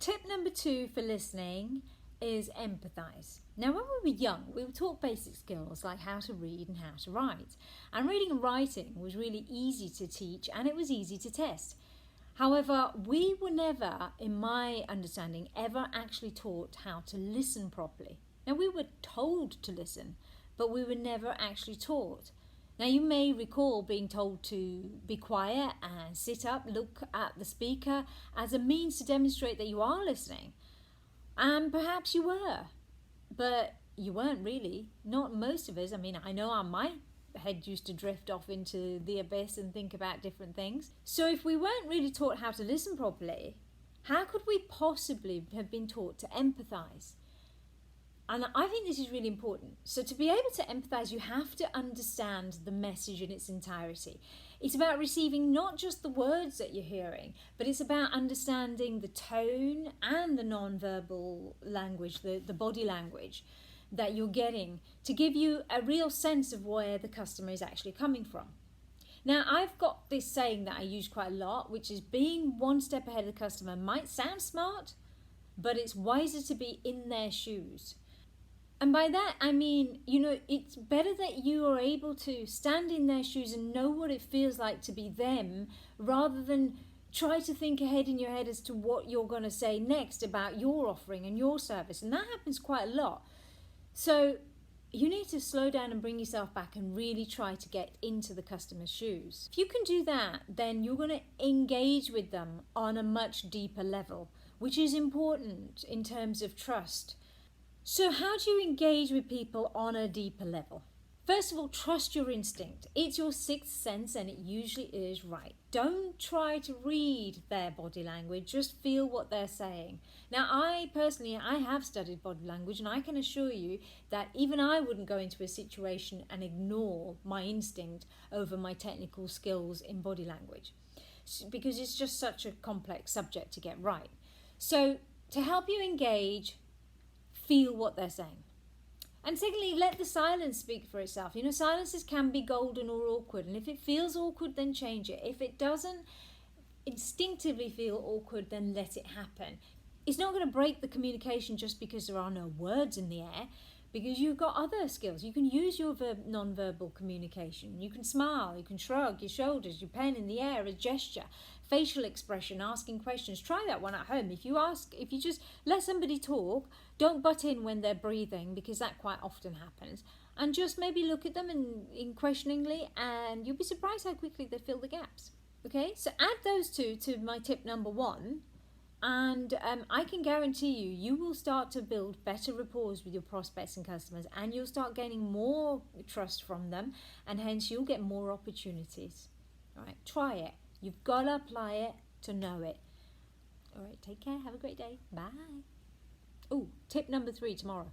tip number 2 for listening is empathise. Now, when we were young, we were taught basic skills like how to read and how to write. And reading and writing was really easy to teach and it was easy to test. However, we were never, in my understanding, ever actually taught how to listen properly. Now, we were told to listen, but we were never actually taught. Now, you may recall being told to be quiet and sit up, look at the speaker as a means to demonstrate that you are listening. And perhaps you were, but you weren't really. Not most of us. I mean, I know my head used to drift off into the abyss and think about different things. So if we weren't really taught how to listen properly, how could we possibly have been taught to empathise? And I think this is really important. So to be able to empathise, you have to understand the message in its entirety. It's about receiving not just the words that you're hearing, but it's about understanding the tone and the non-verbal language, the body language that you're getting to give you a real sense of where the customer is actually coming from. Now, I've got this saying that I use quite a lot, which is being one step ahead of the customer might sound smart, but it's wiser to be in their shoes. And by that, I mean, it's better that you are able to stand in their shoes and know what it feels like to be them, rather than try to think ahead in your head as to what you're going to say next about your offering and your service. And that happens quite a lot. So you need to slow down and bring yourself back and really try to get into the customer's shoes. If you can do that, then you're going to engage with them on a much deeper level, which is important in terms of trust. So how do you engage with people on a deeper level? First of all, trust your instinct. It's your sixth sense and it usually is right. Don't try to read their body language, just feel what they're saying. Now, I have studied body language and I can assure you that even I wouldn't go into a situation and ignore my instinct over my technical skills in body language, because it's just such a complex subject to get right. So to help you engage, feel what they're saying. And secondly, let the silence speak for itself. Silences can be golden or awkward. And if it feels awkward, then change it. If it doesn't instinctively feel awkward, then let it happen. It's not going to break the communication just because there are no words in the air, because you've got other skills. You can use your non-verbal communication. You can smile, you can shrug your shoulders, your pen in the air, a gesture, facial expression, asking questions. Try that one at home. If you just let somebody talk, don't butt in when they're breathing, because that quite often happens. And just maybe look at them in questioningly, and you'll be surprised how quickly they fill the gaps. Okay, so add those two to my tip number 1. And I can guarantee you will start to build better rapport with your prospects and customers, and you'll start gaining more trust from them, and hence you'll get more opportunities. All right, try it. You've got to apply it to know it. All right, take care. Have a great day. Bye. Oh, tip number 3 tomorrow.